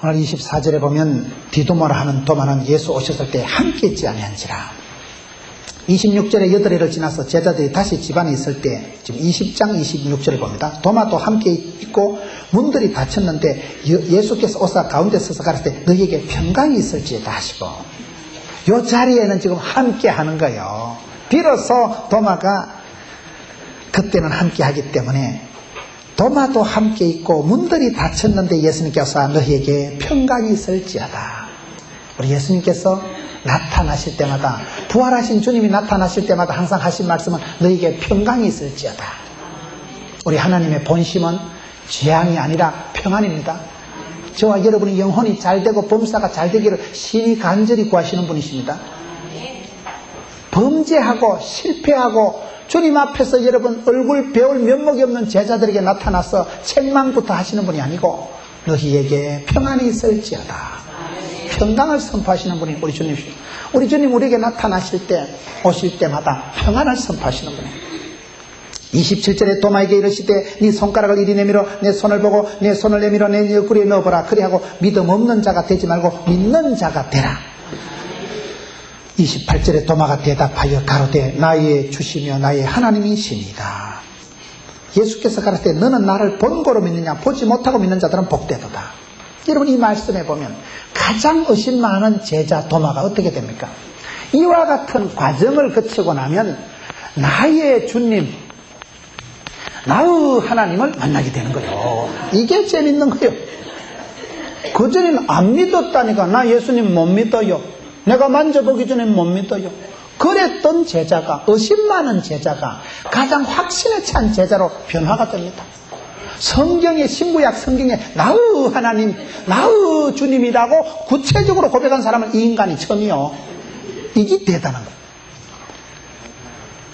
오늘 24절에 보면 디두모라 하는 도마는 예수 오셨을 때 함께 있지 아니한지라. 26절에 8해를 지나서 제자들이 다시 집안에 있을 때 지금 20장 26절을 봅니다. 도마도 함께 있고 문들이 닫혔는데 예수께서 오사 가운데 서서 가르칠 때 너희에게 평강이 있을지어다 하시고, 이 자리에는 지금 함께 하는 거예요. 비로소 도마가 그때는 함께 하기 때문에 도마도 함께 있고 문들이 닫혔는데 예수님께서 너희에게 평강이 있을지어다. 우리 예수님께서 나타나실 때마다, 부활하신 주님이 나타나실 때마다 항상 하신 말씀은 너희에게 평강이 있을지어다. 우리 하나님의 본심은 재앙이 아니라 평안입니다. 저와 여러분의 영혼이 잘되고 범사가 잘되기를 신이 간절히 구하시는 분이십니다. 범죄하고 실패하고 주님 앞에서 여러분 얼굴 배울 면목이 없는 제자들에게 나타나서 책망부터 하시는 분이 아니고 너희에게 평안이 있을지어다. 평강을 선포하시는 분이 우리 주님이십니다. 우리 주님 우리에게 나타나실 때, 오실 때마다 평안을 선포하시는 분이에요. 27절에 도마에게 이르시되 네 손가락을 이리 내밀어 내 손을 보고 내 손을 내밀어 내 옆구리에 넣어보라. 그리하고 믿음 없는 자가 되지 말고 믿는 자가 되라. 28절에 도마가 대답하여 가로되 나의 주시며 나의 하나님이시니이다. 예수께서 가르치되 너는 나를 본고로 믿느냐, 보지 못하고 믿는 자들은 복되도다. 여러분, 이 말씀에 보면 가장 의심 많은 제자 도마가 어떻게 됩니까? 이와 같은 과정을 거치고 나면 나의 주님, 나의 하나님을 만나게 되는 거예요. 이게 재밌는 거예요. 그전에는 안 믿었다니까. 나 예수님 못 믿어요. 내가 만져보기 전에 못 믿어요. 그랬던 제자가, 의심 많은 제자가 가장 확신에 찬 제자로 변화가 됩니다. 성경의, 신구약 성경에 나의 하나님, 나의 주님이라고 구체적으로 고백한 사람은 이 인간이 처음이요. 이게 대단한 거예요.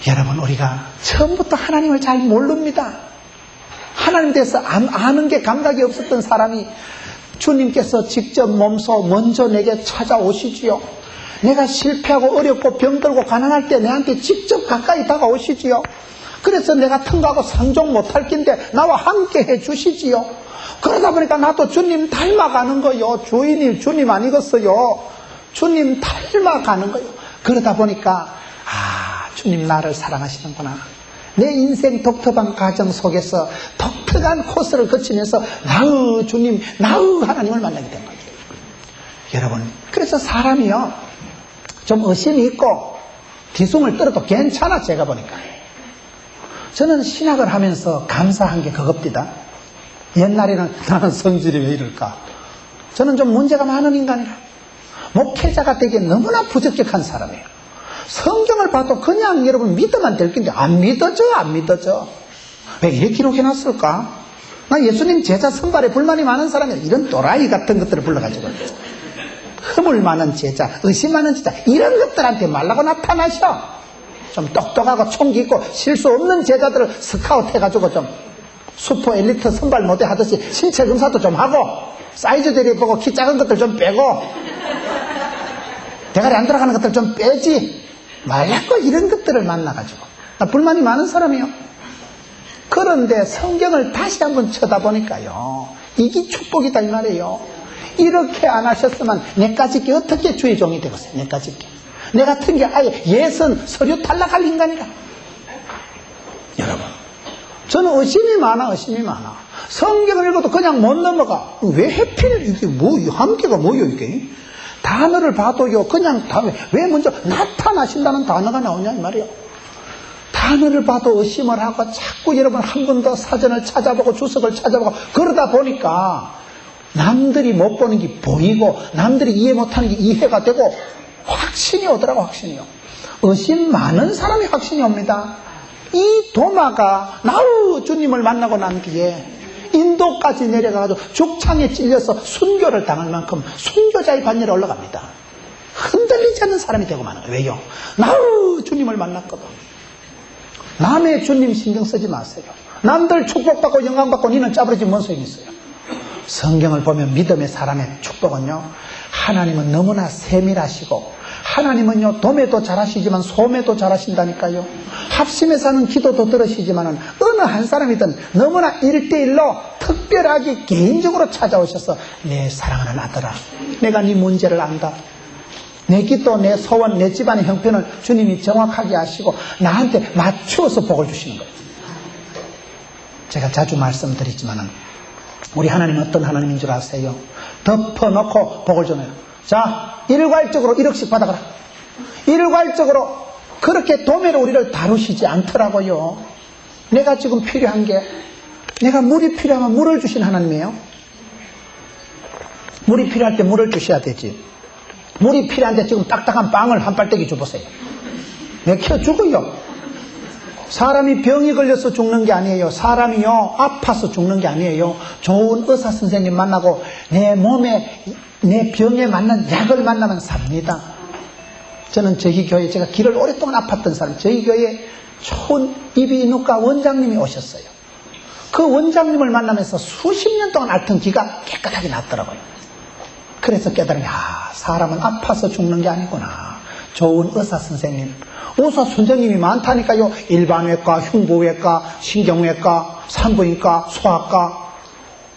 여러분, 우리가 처음부터 하나님을 잘 모릅니다. 하나님에 대해서 아는 게 감각이 없었던 사람이 주님께서 직접 몸소 먼저 내게 찾아오시지요. 내가 실패하고 어렵고 병들고 가난할 때 내한테 직접 가까이 다가오시지요. 그래서 내가 통과하고 상종 못할 낀데 나와 함께 해주시지요. 그러다 보니까 나도 주님 닮아가는 거요. 주인이 주님 아니겠어요. 주님 닮아가는 거요. 그러다 보니까 주님 나를 사랑하시는구나. 내 인생 독특한 과정 속에서 독특한 코스를 거치면서 나의 주님, 나의 하나님을 만나게 된 거예요. 여러분, 그래서 사람이요 좀 의심이 있고 뒤숭을 떨어도 괜찮아. 제가 보니까 저는 신학을 하면서 감사한 게 그겁니다. 옛날에는 나는 성질이 왜 이럴까, 저는 좀 문제가 많은 인간이라 목회자가 되기에 너무나 부적격한 사람이에요. 성경을 봐도 그냥 여러분 믿으면 될 텐데 안 믿어져. 왜 이렇게 기록해놨을까? 나 예수님 제자 선발에 불만이 많은 사람이야. 이런 또라이 같은 것들을 불러가지고 허물 많은 제자, 의심 많은 제자, 이런 것들한테 말라고 나타나셔. 좀 똑똑하고 총기 있고 실수 없는 제자들을 스카우트 해가지고 좀 슈퍼 엘리트 선발 모델 하듯이 신체 검사도 좀 하고 사이즈 대리 보고 키 작은 것들 좀 빼고 대가리 안 들어가는 것들 좀 빼지 말라고 이런 것들을 만나가지고. 나 불만이 많은 사람이요. 그런데 성경을 다시 한번 쳐다보니까요, 이게 축복이다 이 말이에요. 이렇게 안 하셨으면 내까짓 게 어떻게 주의 종이 되겠어요. 내까짓 게 내 같은 게 아예 예선 서류 탈락할 인간이라. 여러분, 저는 의심이 많아. 성경을 읽어도 그냥 못 넘어가. 왜 해필 이게 뭐 함께가 뭐요 이게? 단어를 봐도요 그냥 왜 먼저 나타나신다는 단어가 나오냐 이 말이에요. 단어를 봐도 의심을 하고 자꾸 여러분 한 번 더 사전을 찾아보고 주석을 찾아보고 그러다 보니까 남들이 못 보는 게 보이고 남들이 이해 못하는 게 이해가 되고 확신이 오더라고. 확신이요. 의심 많은 사람이 확신이 옵니다. 이 도마가 나의 주님을 만나고 난 뒤에 인도까지 내려가서 죽창에 찔려서 순교를 당할 만큼 순교자의 반열에 올라갑니다. 흔들리지 않는 사람이 되고 마는 거예요. 왜요? 나의 주님을 만났거든. 남의 주님 신경 쓰지 마세요. 남들 축복받고 영광받고 니는 짜부러지 뭔 소용이 있어요. 성경을 보면 믿음의 사람의 축복은요, 하나님은 너무나 세밀하시고 하나님은요 돔에도 잘하시지만 소매도 잘하신다니까요. 합심해서 하는 기도도 들으시지만 어느 한 사람이든 너무나 1대1로 특별하게 개인적으로 찾아오셔서 내 사랑하는 아들아, 내가 네 문제를 안다. 내 기도, 내 소원, 내 집안의 형편을 주님이 정확하게 아시고 나한테 맞추어서 복을 주시는 거예요. 제가 자주 말씀드리지만은 우리 하나님은 어떤 하나님인 줄 아세요? 덮어놓고 복을 주네요. 자, 일괄적으로 1억씩 받아가라. 일괄적으로 그렇게 도매로 우리를 다루시지 않더라고요. 내가 지금 필요한 게, 내가 물이 필요하면 물을 주신 하나님이에요. 물이 필요할 때 물을 주셔야 되지. 물이 필요한데 지금 딱딱한 빵을 한 빨대기 줘보세요. 내켜 죽어요. 사람이 병이 걸려서 죽는 게 아니에요. 사람이요, 아파서 죽는 게 아니에요. 좋은 의사 선생님 만나고 내 몸에, 내 병에 맞는 약을 만나면 삽니다. 저는 저희 교회, 제가 귀를 오랫동안 아팠던 사람, 저희 교회에 좋은 이비인후과 원장님이 오셨어요. 그 원장님을 만나면서 수십 년 동안 앓던 귀가 깨끗하게 났더라고요. 그래서 깨달으면, 사람은 아파서 죽는 게 아니구나. 좋은 의사 선생님, 의사 선생님이 많다니까요. 일반외과, 흉부외과, 신경외과, 산부인과, 소아과,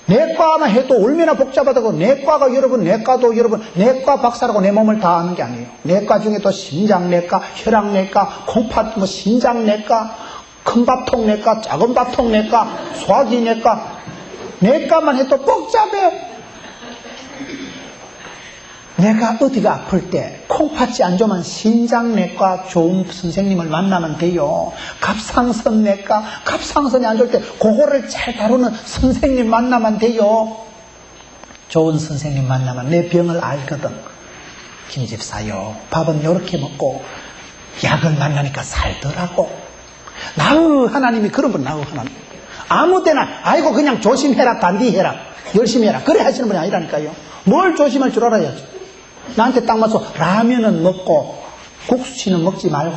내과만 해도 얼마나 복잡하다고. 내과가 여러분, 내과도 여러분, 내과 박사라고 내 몸을 다 아는 게 아니에요. 내과 중에도 심장내과, 혈압내과, 콩팥, 신장내과, 큰 밥통 내과, 작은 밥통 내과, 소화기내과, 내과만 해도 복잡해. 내가 어디가 아플 때 콩팥이 안 좋으면 신장내과 좋은 선생님을 만나면 돼요. 갑상선내과, 갑상선이 안 좋을 때 그거를 잘 다루는 선생님 만나면 돼요. 좋은 선생님 만나면 내 병을 알거든. 김집사요, 밥은 요렇게 먹고 약을 만나니까 살더라고. 나의 하나님이 그런 분, 나의 하나님. 아무 때나 아이고 그냥 조심해라, 단디해라, 열심히 해라, 그래 하시는 분이 아니라니까요. 뭘 조심할 줄 알아야죠. 나한테 딱 맞춰 라면은 먹고 국수치는 먹지 말고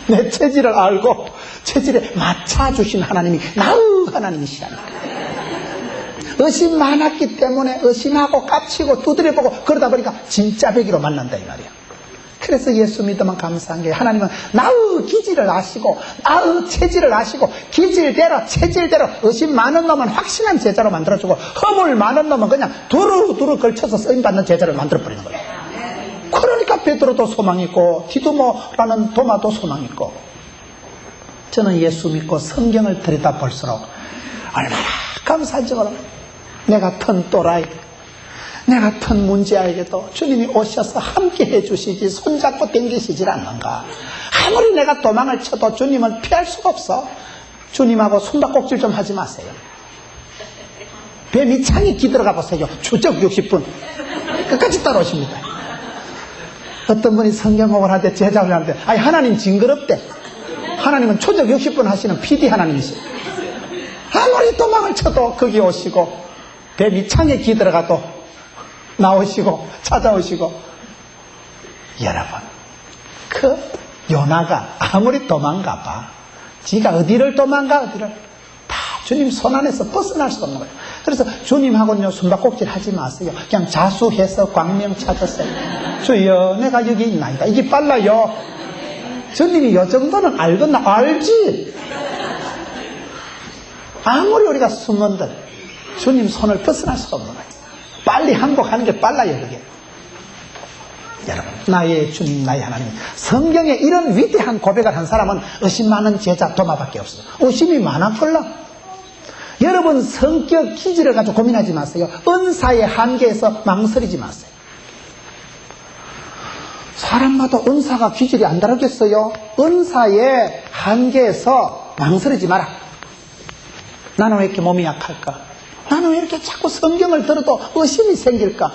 내 체질을 알고 체질에 맞춰주신 하나님이 나의 하나님이시라니까. 의심 많았기 때문에 의심하고 깝치고 두드려보고 그러다 보니까 진짜 배기로 만난다 이 말이야. 그래서 예수 믿으면 감사한 게 하나님은 나의 기질을 아시고 나의 체질을 아시고 기질대로 체질대로 의심 많은 놈은 확신한 제자로 만들어주고 허물 많은 놈은 그냥 두루두루 걸쳐서 쓰임받는 제자를 만들어버리는 거예요. 그러니까 베드로도 소망이 있고 디두모라는 도마도 소망이 있고. 저는 예수 믿고 성경을 들여다볼수록 얼마나 감사한지 몰라요. 내 같은 또라이, 내 같은 문제아에게도 주님이 오셔서 함께 해주시지 손잡고 댕기시질 않는가. 아무리 내가 도망을 쳐도 주님은 피할 수가 없어. 주님하고 숨바꼭질 좀 하지 마세요. 배 밑창에 기들어가 보세요. 추적 60분 끝까지 따라오십니다. 어떤 분이 성경공을 할 때 제자를 하는데 아니 하나님 징그럽대. 하나님은 추적 60분 하시는 PD 하나님이시죠. 아무리 도망을 쳐도 거기 오시고 배 밑창에 기들어가도 나오시고 찾아오시고. 여러분, 그 요나가 아무리 도망가봐 지가 어디를 도망가 어디를 다 주님 손 안에서 벗어날 수 없는 거예요. 그래서 주님하고는요 숨바꼭질 하지 마세요. 그냥 자수해서 광명 찾으세요. 주여 내가 여기 있나이다. 이게 빨라요. 주님이 요 정도는 알겠나? 알지. 아무리 우리가 숨은들 주님 손을 벗어날 수가 없는 거예요. 빨리 항복하는 게 빨라요, 그게. 여러분, 나의 주님, 나의 하나님. 성경에 이런 위대한 고백을 한 사람은 의심 많은 제자 도마밖에 없어요. 의심이 많았걸라. 여러분, 성격 기질을 가지고 고민하지 마세요. 은사의 한계에서 망설이지 마세요. 사람마다 은사가 기질이 안 다르겠어요? 은사의 한계에서 망설이지 마라. 나는 왜 이렇게 몸이 약할까? 나는 왜 이렇게 자꾸 성경을 들어도 의심이 생길까?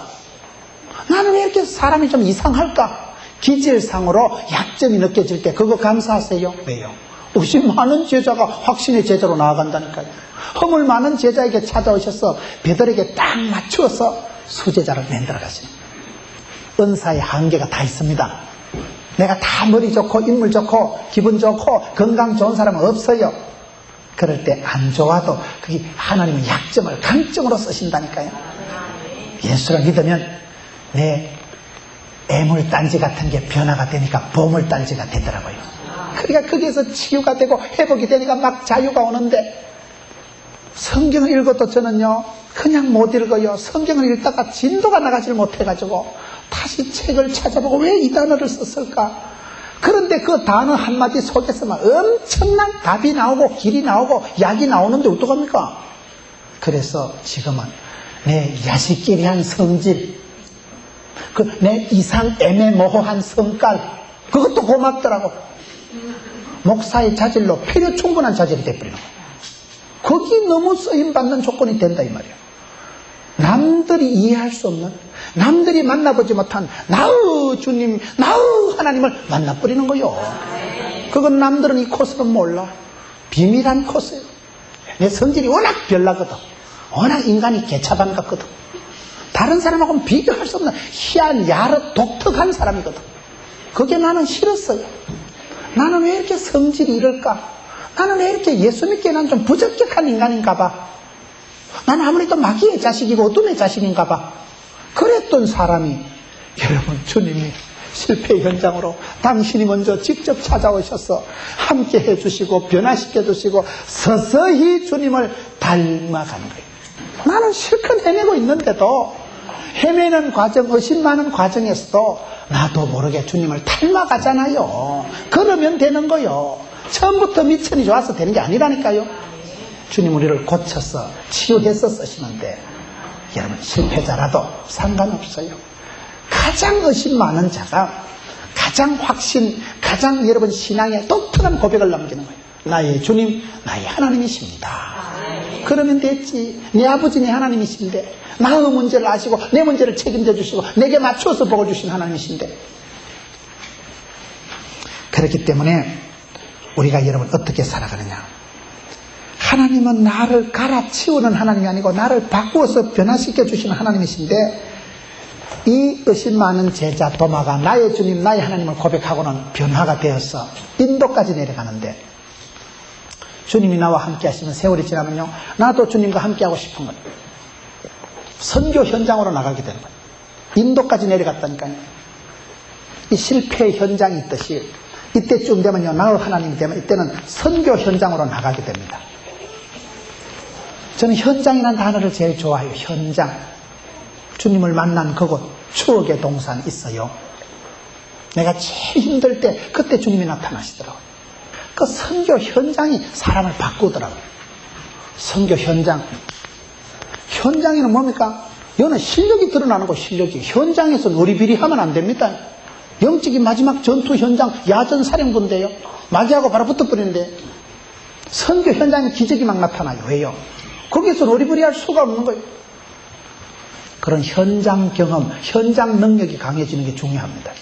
나는 왜 이렇게 사람이 좀 이상할까? 기질상으로 약점이 느껴질 때 그거 감사하세요. 왜요? 의심 많은 제자가 확신의 제자로 나아간다니까요. 허물 많은 제자에게 찾아오셔서 베드로에게 딱 맞추어서 수제자를 만들어 가시는 거예요. 은사의 한계가 다 있습니다. 내가 다 머리 좋고 인물 좋고 기분 좋고 건강 좋은 사람은 없어요. 그럴 때 안 좋아도 그게 하나님은 약점을 강점으로 쓰신다니까요. 예수를 믿으면 내 애물단지 같은 게 변화가 되니까 보물단지가 되더라고요. 그러니까 거기에서 치유가 되고 회복이 되니까 막 자유가 오는데, 성경을 읽어도 저는요 그냥 못 읽어요. 성경을 읽다가 진도가 나가질 못해가지고 다시 책을 찾아보고 왜 이 단어를 썼을까. 그런데 그 단어 한마디 속에서만 엄청난 답이 나오고 길이 나오고 약이 나오는데 어떡합니까? 그래서 지금은 내 야식끼리한 성질, 내 이상 애매모호한 성깔, 그것도 고맙더라고. 목사의 자질로 필요 충분한 자질이 돼버리는 거예요. 거기 너무 쓰임받는 조건이 된다 이 말이에요. 남들이 이해할 수 없는, 남들이 만나보지 못한 나의 주님, 나의 하나님을 만나버리는 거예요. 그건 남들은 이 코스는 몰라. 비밀한 코스예요. 내 성질이 워낙 별나거든. 워낙 인간이 개차반 같거든. 다른 사람하고는 비교할 수 없는 희한, 야릇, 독특한 사람이거든. 그게 나는 싫었어요. 나는 왜 이렇게 성질이 이럴까? 나는 왜 이렇게 예수 믿기에 난 좀 부적격한 인간인가 봐. 나는 아무래도 마귀의 자식이고 어둠의 자식인가 봐. 그랬던 사람이, 여러분, 주님이 실패 현장으로 당신이 먼저 직접 찾아오셔서 함께 해주시고 변화시켜 주시고 서서히 주님을 닮아가는 거예요. 나는 실컷 헤매고 있는데도, 헤매는 과정, 의심 많은 과정에서도 나도 모르게 주님을 닮아가잖아요. 그러면 되는 거요. 처음부터 미천이 좋아서 되는 게 아니라니까요. 주님 우리를 고쳐서 치유해서 쓰시는데, 여러분 실패자라도 상관없어요. 가장 의심 많은 자가 가장 확신, 가장 여러분 신앙의 독특한 고백을 남기는 거예요. 나의 주님, 나의 하나님이십니다. 그러면 됐지. 내 아버지, 내 하나님이신데, 나의 문제를 아시고 내 문제를 책임져 주시고 내게 맞춰서 복을 주신 하나님이신데. 그렇기 때문에 우리가 여러분 어떻게 살아가느냐. 하나님은 나를 갈아치우는 하나님이 아니고 나를 바꾸어서 변화시켜 주시는 하나님이신데, 이 의심 많은 제자 도마가 나의 주님, 나의 하나님을 고백하고는 변화가 되어서 인도까지 내려가는데, 주님이 나와 함께 하시면 세월이 지나면요, 나도 주님과 함께 하고 싶은 거예요. 선교 현장으로 나가게 되는 거예요. 인도까지 내려갔다니까요. 이 실패 현장이 있듯이 이때쯤 되면요, 나의 하나님이 되면 이때는 선교 현장으로 나가게 됩니다. 저는 현장이라는 단어를 제일 좋아해요. 현장. 주님을 만난 그곳, 추억의 동산 있어요. 내가 제일 힘들 때 그때 주님이 나타나시더라고요. 그 선교 현장이 사람을 바꾸더라고요. 선교 현장. 현장에는 뭡니까? 여는 실력이 드러나는 거, 실력이. 현장에서는 어리비리하면 안 됩니다. 영적인 마지막 전투 현장, 야전 사령부인데요. 마귀하고 바로 붙어버리는데, 선교 현장에 기적이 막 나타나요. 왜요? 거기에서 어리버리할 수가 없는 거예요. 그런 현장 경험, 현장 능력이 강해지는 게 중요합니다.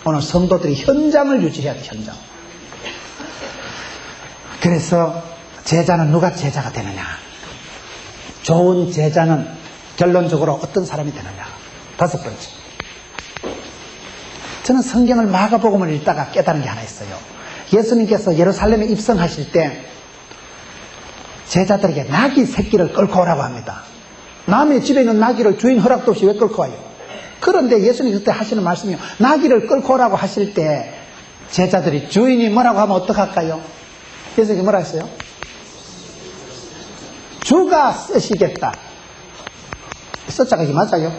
오늘 성도들이 현장을 유지해야 돼, 현장. 그래서 제자는 누가 제자가 되느냐? 좋은 제자는 결론적으로 어떤 사람이 되느냐? 5번째. 저는 성경을 마가복음을 읽다가 깨달은 게 하나 있어요. 예수님께서 예루살렘에 입성하실 때 제자들에게 나귀 새끼를 끌고 오라고 합니다. 남의 집에 있는 나귀를 주인 허락도 없이 왜 끌고 와요? 그런데 예수님 그때 하시는 말씀이요, 나귀를 끌고 오라고 하실 때 제자들이 주인이 뭐라고 하면 어떡할까요? 예수님이 뭐라 했어요? 주가 쓰시겠다. 써자가 이게 맞아요?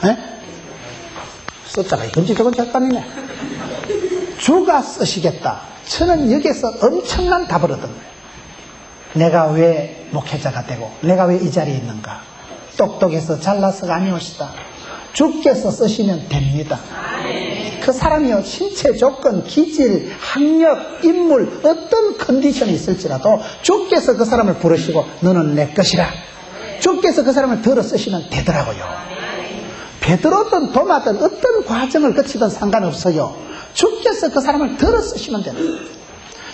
네? 써자가 이건지저건 잠깐이네. 주가 쓰시겠다. 저는 여기에서 엄청난 답을 얻은 거예요. 내가 왜 목회자가 되고 내가 왜 이 자리에 있는가? 똑똑해서 잘나서가 아니옵시다. 주께서 쓰시면 됩니다. 그 사람이요, 신체 조건, 기질, 학력, 인물, 어떤 컨디션이 있을지라도 주께서 그 사람을 부르시고 너는 내 것이라, 주께서 그 사람을 들어 쓰시면 되더라고요. 베드로든 도마든 어떤 과정을 거치든 상관없어요. 주께서 그 사람을 들어 쓰시면 됩니다.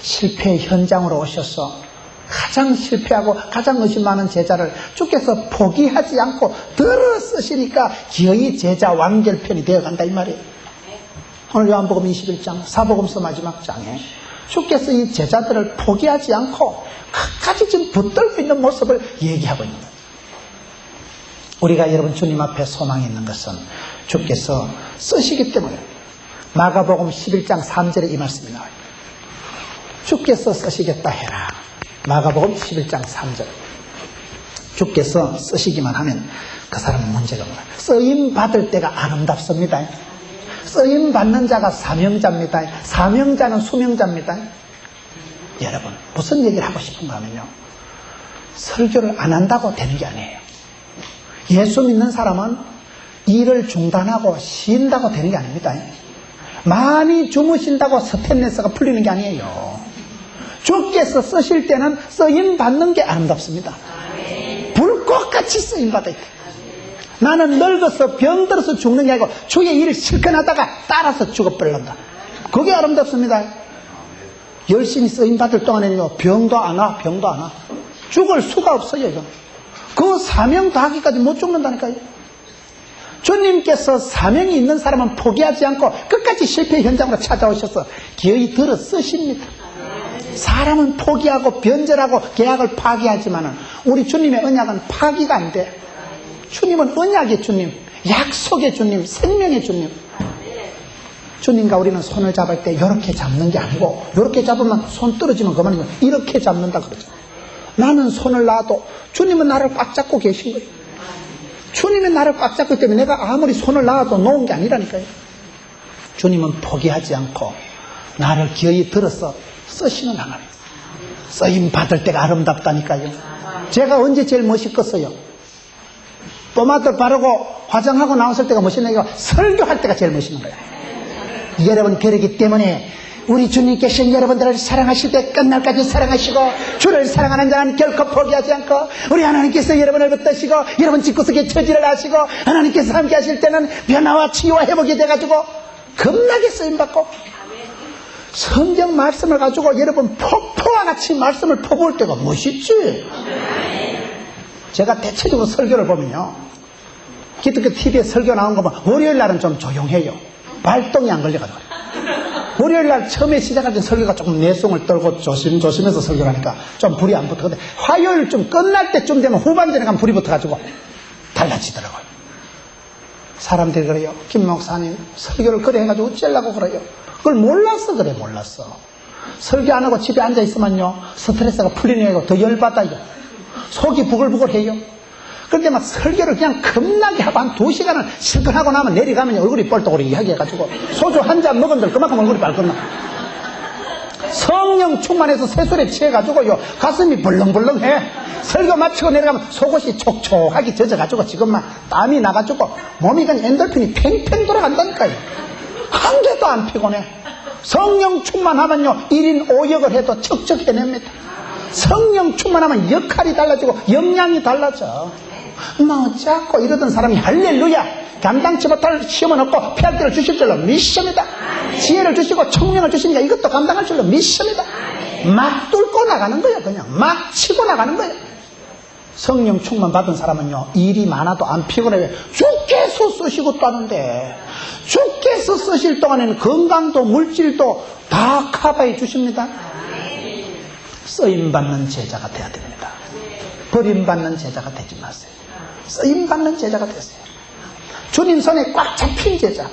실패의 현장으로 오셔서 가장 실패하고 가장 의심 많은 제자를 주께서 포기하지 않고 들어 쓰시니까 기어이 제자 완결편이 되어간다 이 말이에요. 오늘 요한복음 21장 사복음서 마지막 장에 주께서 이 제자들을 포기하지 않고 끝까지 지금 붙들고 있는 모습을 얘기하고 있는 거예요. 우리가 여러분 주님 앞에 소망이 있는 것은 주께서 쓰시기 때문에 마가복음 11장 3절에 이 말씀이 나와요. 주께서 쓰시겠다 해라. 마가복음 11장 3절. 주께서 쓰시기만 하면 그 사람은 문제가 없다. 쓰임 받을 때가 아름답습니다. 쓰임 받는 자가 사명자입니다. 사명자는 수명자입니다. 여러분, 무슨 얘기를 하고 싶은가 하면요, 설교를 안 한다고 되는 게 아니에요. 예수 믿는 사람은 일을 중단하고 쉰다고 되는 게 아닙니다. 많이 주무신다고 스트레스가 풀리는 게 아니에요. 주께서 쓰실 때는 쓰임 받는 게 아름답습니다. 불꽃같이 쓰임 받아야 돼. 나는 늙어서 병들어서 죽는 게 아니고 주의 일을 실컷 하다가 따라서 죽어버린다. 그게 아름답습니다. 열심히 쓰임 받을 동안에는요, 병도 안 와. 죽을 수가 없어요. 이건. 그 사명 다하기까지 못 죽는다니까요. 주님께서 사명이 있는 사람은 포기하지 않고 끝까지 실패 현장으로 찾아오셔서 기어이 들어 쓰십니다. 사람은 포기하고 변절하고 계약을 파기하지만은 우리 주님의 언약은 파기가 안 돼. 주님은 언약의 주님, 약속의 주님, 생명의 주님. 주님과 우리는 손을 잡을 때 이렇게 잡는 게 아니고, 이렇게 잡으면 손 떨어지면 그만이고 이렇게 잡는다 그러죠. 나는 손을 놔도 주님은 나를 꽉 잡고 계신 거예요. 주님이 나를 꽉 잡기 때문에 내가 아무리 손을 놔도 놓은 게 아니라니까요. 주님은 포기하지 않고 나를 기어이 들어서 쓰시는 하나님. 쓰임 받을 때가 아름답다니까요. 제가 언제 제일 멋있겠어요? 포마드 바르고 화장하고 나왔을 때가 멋있는 게 설교할 때가 제일 멋있는 거예요. 여러분, 그러기 때문에 우리 주님께서 여러분들을 사랑하실 때 끝날까지 사랑하시고, 주를 사랑하는 자는 결코 포기하지 않고, 우리 하나님께서 여러분을 붙드시고 여러분 집구석에 처지를 하시고, 하나님께서 함께 하실 때는 변화와 치유와 회복이 돼가지고 겁나게 쓰임받고, 성경 말씀을 가지고 여러분 폭포와 같이 말씀을 퍼부을 때가 멋있지. 제가 대체적으로 설교를 보면요, 기독교 TV에 설교 나온 거 보면 월요일 날은 좀 조용해요. 발동이 안 걸려가지고. 월요일 날 처음에 시작할 때 설교가 조금 내숭을 떨고 조심조심해서 설교를 하니까 좀 불이 안 붙어. 근데 화요일 좀 끝날 때쯤 되면 후반전에 가면 불이 붙어가지고 달라지더라고요. 사람들이 그래요. 김 목사님 설교를 그래 해가지고 어쩌려고 그래요. 그걸 몰랐어. 그래, 몰랐어. 설교 안 하고 집에 앉아있으면요, 스트레스가 풀리네요. 더 열받아요. 속이 부글부글해요. 그런데 막 설교를 그냥 겁나게 하고 한 2시간을 실컷 하고 나면 내려가면 얼굴이 뻘떡거리게 해가지고 소주 한 잔 먹은들 그만큼 얼굴이 빨갛나. 성령 충만해서 새술에 취해가지고요, 가슴이 벌렁벌렁해. 설교 마치고 내려가면 속옷이 촉촉하게 젖어가지고 지금 막 땀이 나가지고 몸이 그냥 엔돌핀이 팽팽 돌아간다니까요. 한 개도 안 피곤해. 성령 충만하면요, 1인 5역을 해도 척척 해냅니다. 성령 충만하면 역할이 달라지고 역량이 달라져. 뭐 자꾸 이러던 사람이 할렐루야, 감당치 못할 시험은 없고 피할 때를 주실 줄로 믿습니다. 지혜를 주시고 청명을 주시니까 이것도 감당할 줄로 믿습니다. 막 뚫고 나가는 거예요. 그냥 막 치고 나가는 거예요. 성령 충만 받은 사람은요, 일이 많아도 안 피곤해요. 주께서 쓰시고 또 하는데, 주께서 쓰실 동안에는 건강도 물질도 다 커버해 주십니다. 쓰임받는 제자가 돼야 됩니다. 버림받는 제자가 되지 마세요. 쓰임받는 제자가 되세요. 주님 손에 꽉 잡힌 제자.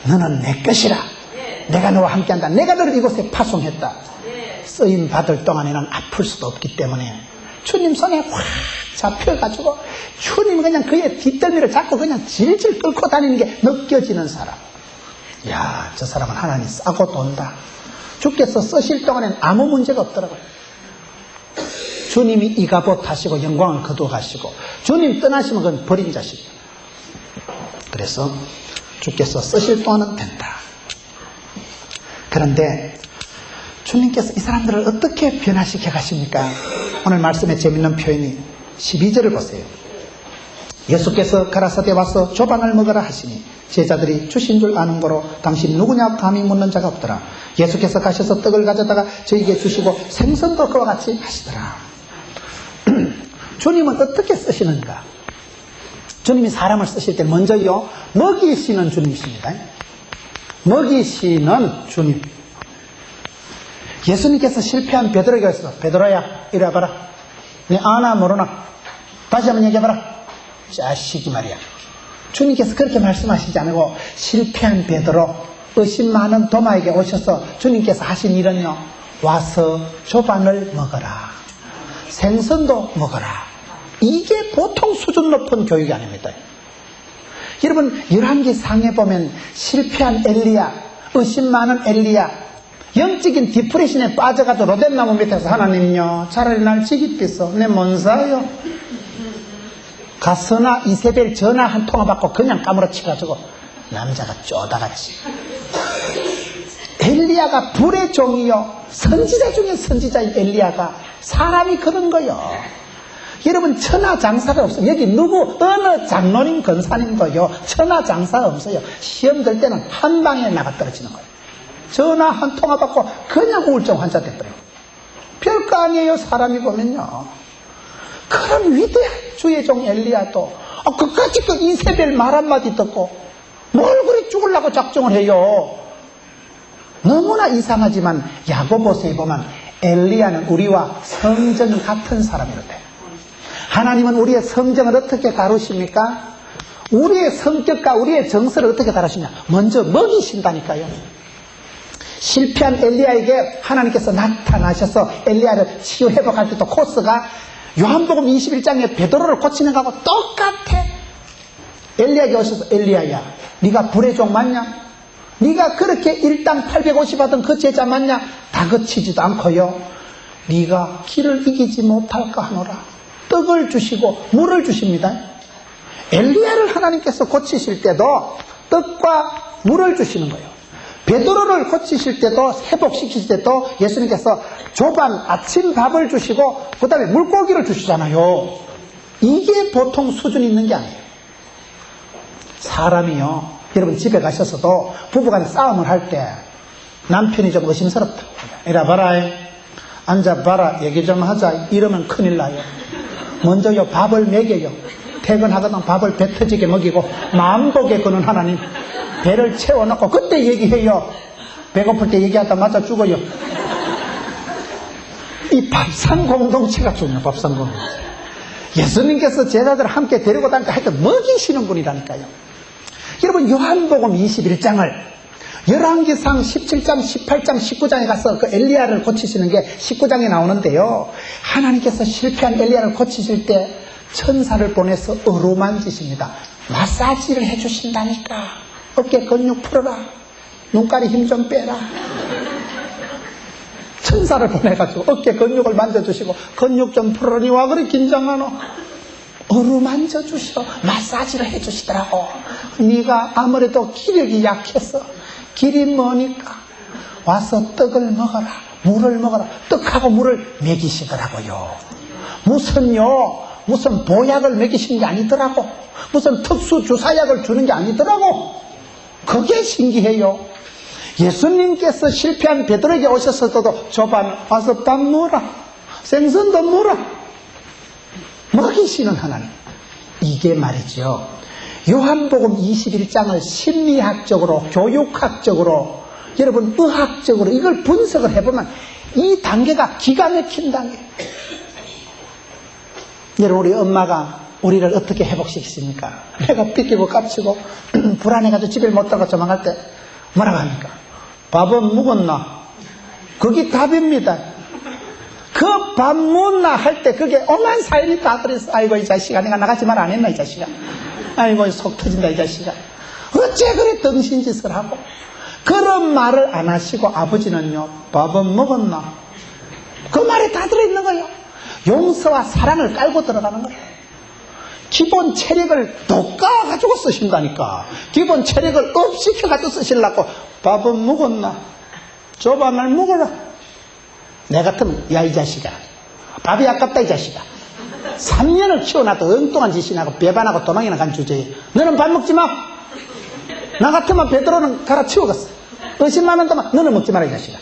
너는 내 것이라. 내가 너와 함께한다. 내가 너를 이곳에 파송했다. 쓰임받을 동안에는 아플 수도 없기 때문에 주님 손에 확 잡혀가지고 주님 그냥 그의 뒷덜미를 잡고 그냥 질질 끌고 다니는 게 느껴지는 사람. 야, 저 사람은 하나님 싸고 돈다. 주께서 쓰실 동안에는 아무 문제가 없더라고요. 주님이 이가봇 하시고 영광을 거두어 가시고, 주님 떠나시면 그건 버린 자식이에요. 그래서 주께서 쓰실 동안은 된다. 그런데 주님께서 이 사람들을 어떻게 변화시켜 가십니까? 오늘 말씀에 재밌는 표현이 12절을 보세요. 예수께서 가라사대 와서 조방을 먹으라 하시니 제자들이 주신 줄 아는 거로 당신 누구냐 감히 묻는 자가 없더라. 예수께서 가셔서 떡을 가져다가 저에게 주시고 생선도 그와 같이 하시더라. 주님은 어떻게 쓰시는가? 주님이 사람을 쓰실 때 먼저요, 먹이시는 주님이십니다. 먹이시는 주님. 예수님께서 실패한 베드로에게 했어. 베드로야, 이리 와봐라. 네 아나 모르나? 다시 한번 얘기해봐라. 자식이 말이야. 주님께서 그렇게 말씀하시지 않고 실패한 베드로, 의심 많은 도마에게 오셔서 주님께서 하신 일은요, 와서 조반을 먹어라. 생선도 먹어라. 이게 보통 수준 높은 교육이 아닙니다. 여러분 열왕기상에 보면 실패한 엘리야, 의심 많은 엘리야, 영적인 디프레션에 빠져가지고 로뎀나무 밑에서 하나님요 차라리 날 지기삐서 내 뭔사요. 가서나 이세벨 전화 한 통화 받고 그냥 까무러치가지고 남자가 쪼다같이. 엘리야가 불의 종이요, 선지자 중에 선지자인 엘리야가 사람이 그런 거요. 여러분 천하장사가 없어요. 여기 누구 어느 장로님 권사님도요 천하장사가 없어요. 시험 들 때는 한 방에 나가 떨어지는 거예요. 전화 한 통화 받고 그냥 우울증 환자 돼버려요. 별거 아니에요. 사람이 보면요. 그런 위대한 주의 종 엘리야도 그까짓 그 이세벨 말 한마디 듣고 뭘 그리 죽으려고 작정을 해요. 너무나 이상하지만 야고보서에 보면 엘리야는 우리와 성정이 같은 사람이었대요. 하나님은 우리의 성정을 어떻게 다루십니까? 우리의 성격과 우리의 정서를 어떻게 다루시냐? 먼저 먹이신다니까요. 실패한 엘리야에게 하나님께서 나타나셔서 엘리야를 치유 회복할 때도 코스가 요한복음 21장에 베드로를 고치는 거하고 똑같아. 엘리야에게 오셔서 엘리야야, 네가 불의 종 맞냐? 네가 그렇게 일당 850 하던 그 제자 맞냐? 다그치지도 않고요, 네가 길을 이기지 못할까 하노라. 떡을 주시고 물을 주십니다. 엘리야를 하나님께서 고치실 때도 떡과 물을 주시는 거예요. 베드로를 고치실 때도, 회복시키실 때도 예수님께서 조반 아침 밥을 주시고 그 다음에 물고기를 주시잖아요. 이게 보통 수준이 있는 게 아니에요. 사람이요, 여러분 집에 가셔서도 부부간에 싸움을 할 때 남편이 좀 의심스럽다. 이리 봐라, 앉아봐라, 얘기 좀 하자, 이러면 큰일 나요. 먼저요 밥을 먹여요. 퇴근하거나 밥을 배 터지게 먹이고 마음복에 거는 하나님, 배를 채워놓고 그때 얘기해요. 배고플 때 얘기하다 맞아 죽어요. 이 밥상 공동체가 중요해요. 밥상 공동체. 예수님께서 제자들을 함께 데리고 다니까 하여튼 먹이시는 분이라니까요. 여러분 요한복음 21장을 열왕기상 17장, 18장, 19장에 가서 그 엘리야를 고치시는 게 19장에 나오는데요. 하나님께서 실패한 엘리야를 고치실 때 천사를 보내서 어루만지십니다. 마사지를 해주신다니까. 어깨 근육 풀어라. 눈가리 힘 좀 빼라. 천사를 보내가지고 어깨 근육을 만져주시고 근육 좀 풀어라. 와 그래 긴장하노. 어루만져주셔. 마사지를 해주시더라고. 네가 아무래도 기력이 약해서 길이 머니까 와서 떡을 먹어라, 물을 먹어라. 떡하고 물을 먹이시더라고요. 무슨 보약을 먹이시는 게 아니더라고. 무슨 특수 주사약을 주는 게 아니더라고. 그게 신기해요. 예수님께서 실패한 베드로에게 오셨어도 조반 와서 밥 먹어라, 생선도 먹어라. 먹이시는 하나님. 이게 말이죠, 요한복음 21장을 심리학적으로, 교육학적으로, 여러분 의학적으로 이걸 분석을 해보면 이 단계가 기가 막힌 단계. 여러분 우리 엄마가 우리를 어떻게 회복시키십니까? 내가 삐끼고 깝치고 불안해가지고 집에 못 들어가 도망갈 때 뭐라고 합니까? 밥은 먹었나? 그게 답입니다. 그 밥 먹나 할 때 그게 오만 사연이 다 그랬어. 아이고 이 자식아, 내가 나가지 말 안 했나 이 자식아. 아이고 속 터진다 이 자식아. 어째 그래 덩신짓을 하고. 그런 말을 안 하시고 아버지는요, 밥은 먹었나? 그 말에 다 들어있는 거예요. 용서와 사랑을 깔고 들어가는 거예요. 기본 체력을 돋가가지고 쓰신다니까. 기본 체력을 업시켜가지고 쓰시려고. 밥은 먹었나? 조반을 먹어라. 내 같으면 야 이 자식아, 밥이 아깝다 이 자식아. 3년을 키워놔도 엉뚱한 짓이나 하고 배반하고 도망이나 간 주제에 너는 밥 먹지 마. 나 같으면 베드로는 갈아치우겠어. 의심만 한다면 너는 먹지 마라 이 자식아.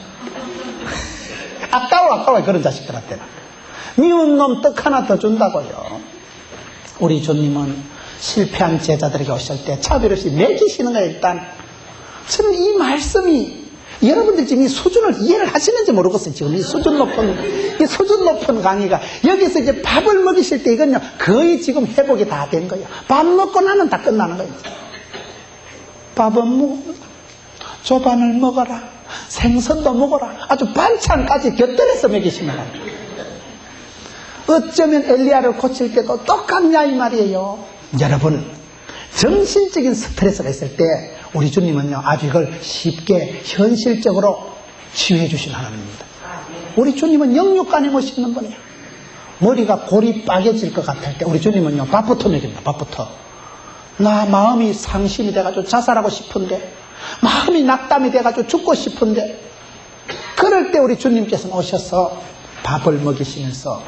아까워 그런 자식들한테는. 미운 놈 떡 하나 더 준다고요. 우리 주님은 실패한 제자들에게 오실 때 차별 없이 먹이시는 거예요. 일단 저는 이 말씀이 여러분들 지금 이 수준을 이해를 하시는지 모르겠어요. 지금 이 수준 높은 강의가 여기서 이제 밥을 먹이실 때 이건요 거의 지금 회복이 다 된 거예요. 밥 먹고 나면 다 끝나는 거예요. 밥은 먹어, 조반을 먹어라. 생선도 먹어라. 아주 반찬까지 곁들여서 먹이시면 합니다. 어쩌면 엘리야를 고칠 때도 똑같냐 이 말이에요. 여러분, 정신적인 스트레스가 있을 때 우리 주님은요 아주 이걸 쉽게 현실적으로 치유해 주신 하나님입니다. 우리 주님은 영육간에 모시는 분이에요. 머리가 골이 빠개질 것 같을 때 우리 주님은요 밥부터 먹입니다. 밥부터. 나 마음이 상심이 돼가지고 자살하고 싶은데, 마음이 낙담이 돼가지고 죽고 싶은데, 그럴 때 우리 주님께서는 오셔서 밥을 먹이시면서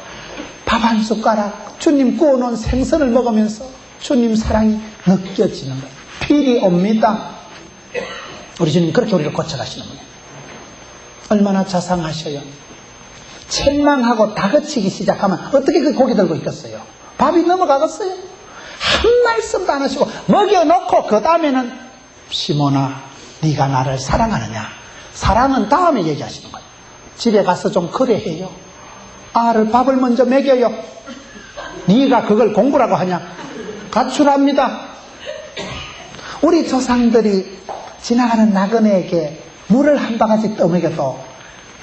밥 한 숟가락, 주님 구워놓은 생선을 먹으면서 주님 사랑이 느껴지는 거예요. 필이 옵니다. 우리 주님 그렇게 우리를 고쳐가시는 거예요. 얼마나 자상하셔요. 책망하고 다그치기 시작하면 어떻게 그 고개 들고 있겠어요? 밥이 넘어가겠어요? 한 말씀도 안 하시고 먹여놓고 그 다음에는 시몬아 네가 나를 사랑하느냐? 사랑은 다음에 얘기하시는 거예요. 집에 가서 좀 그래해요. 아를 밥을 먼저 먹여요. 네가 그걸 공부라고 하냐? 가출합니다. 우리 조상들이 지나가는 나그네에게 물을 한 바가지 떠먹여도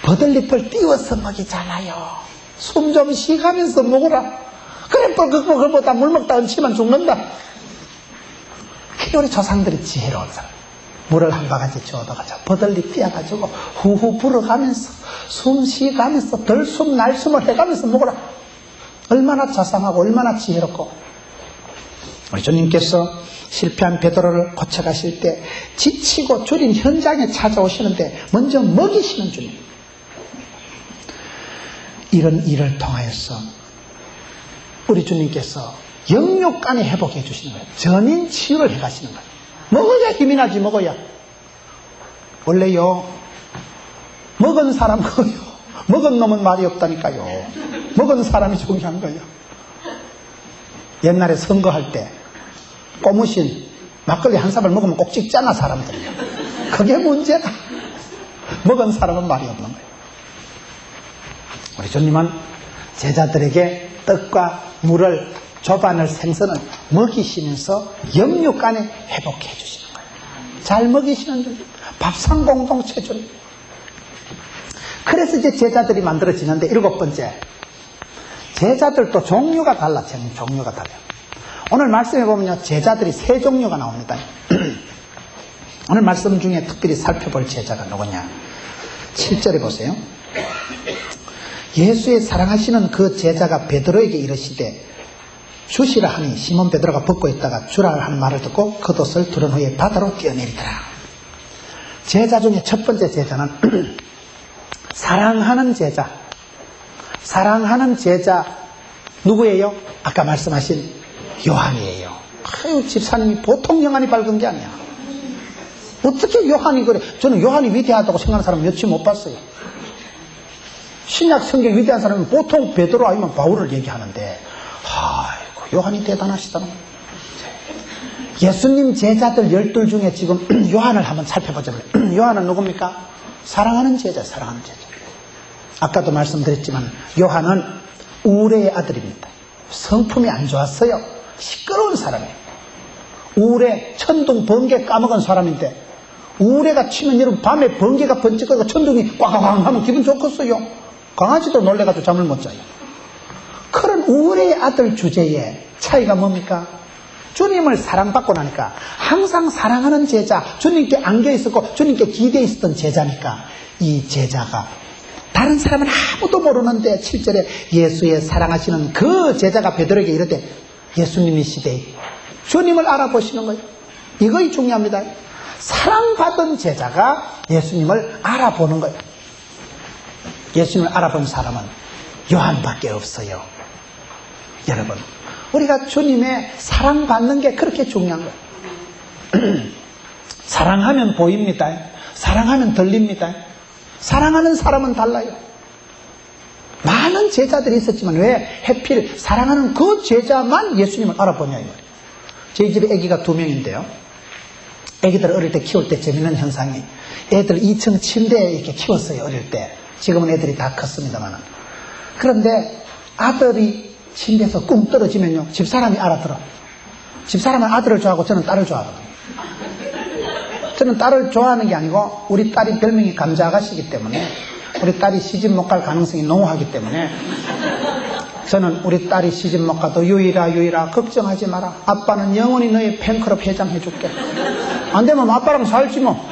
버들잎을 띄워서 먹이잖아요. 숨 좀 쉬가면서 먹어라. 그래 그거보다 물 먹다 얹히면 죽는다. 우리 조상들이 지혜로운 사람. 물을 한 바가지 주어도 가자. 버들잎 띄어가지고 후후 불어가면서 숨 쉬가면서 덜숨 날숨을 해가면서 먹어라. 얼마나 자상하고 얼마나 지혜롭고. 우리 주님께서 실패한 베드로를 고쳐가실 때 지치고 줄인 현장에 찾아오시는데 먼저 먹이시는 주님. 이런 일을 통하여서 우리 주님께서 영육간에 회복해 주시는 거예요. 전인 치유를 해가시는 거예요. 먹어야 힘이 나지. 먹어야. 원래요 먹은 사람 거요. 먹은 놈은 말이 없다니까요. 먹은 사람이 중요한 거예요. 옛날에 선거할 때 꼬무신 막걸리 한 사발 먹으면 꼭 찍잖아 사람들이. 그게 문제다. 먹은 사람은 말이 없는 거예요. 우리 주님은 제자들에게 떡과 물을 조반을 생선을 먹이시면서 영육간에 회복해 주시는 거예요. 잘 먹이시는 줄. 밥상 공동체 줄. 그래서 이제 제자들이 만들어지는데 7번째. 제자들도 종류가 달라. 종류가 달라요. 오늘 말씀해 보면요 제자들이 3종류가 나옵니다. 오늘 말씀 중에 특별히 살펴볼 제자가 누구냐. 7절에 보세요. 예수의 사랑하시는 그 제자가 베드로에게 이르시되 주시라 하니 시몬 베드로가 벗고 있다가 주라 하는 말을 듣고 겉옷을 두른 후에 바다로 뛰어내리더라. 제자 중에 첫 번째 제자는 사랑하는 제자. 사랑하는 제자 누구예요? 아까 말씀하신 요한이에요. 아유, 집사님이 보통 영안이 밝은 게 아니야. 어떻게 요한이 그래? 저는 요한이 위대하다고 생각하는 사람 몇이 못 봤어요. 신약 성경 위대한 사람은 보통 베드로 아니면 바울을 얘기하는데, 아이고, 요한이 대단하시다는 거예요. 예수님 제자들 12 중에 지금 요한을 한번 살펴보자면, 요한은 누굽니까? 사랑하는 제자, 사랑하는 제자. 아까도 말씀드렸지만, 요한은 우레의 아들입니다. 성품이 안 좋았어요. 시끄러운 사람이에요. 우레, 천둥, 번개 까먹은 사람인데, 우레가 치면 여러분 밤에 번개가 번쩍거리고 천둥이 꽝꽝 하면 기분 좋겠어요. 강아지도 놀래가지고 잠을 못 자요. 그런 우레의 아들 주제에 차이가 뭡니까? 주님을 사랑받고 나니까 항상 사랑하는 제자, 주님께 안겨 있었고 주님께 기대해 있었던 제자니까 이 제자가 다른 사람은 아무도 모르는데 7절에 예수의 사랑하시는 그 제자가 베드로에게 이르되 예수님이시되 주님을 알아보시는 거예요. 이것이 중요합니다. 사랑받은 제자가 예수님을 알아보는 거예요. 예수님을 알아본 사람은 요한밖에 없어요. 여러분, 우리가 주님의 사랑받는 게 그렇게 중요한 거예요. 사랑하면 보입니다. 사랑하면 들립니다. 사랑하는 사람은 달라요. 많은 제자들이 있었지만 왜 해필 사랑하는 그 제자만 예수님을 알아보냐 이 말이에요. 저희 집에 아기가 2명인데요. 아기들 어릴 때 키울 때 재밌는 현상이 애들 2층 침대에 이렇게 키웠어요. 어릴 때. 지금은 애들이 다 컸습니다만. 그런데 아들이 침대에서 꿍 떨어지면요 집사람이 알아들어. 집사람은 아들을 좋아하고 저는 딸을 좋아하거든요. 저는 딸을 좋아하는 게 아니고 우리 딸이 별명이 감자 아가씨이기 때문에, 우리 딸이 시집 못 갈 가능성이 농후하기 때문에 저는 우리 딸이 시집 못 가도 유일아 걱정하지 마라. 아빠는 영원히 너의 팬클럽 회장 해줄게. 안 되면 아빠랑 살지 뭐.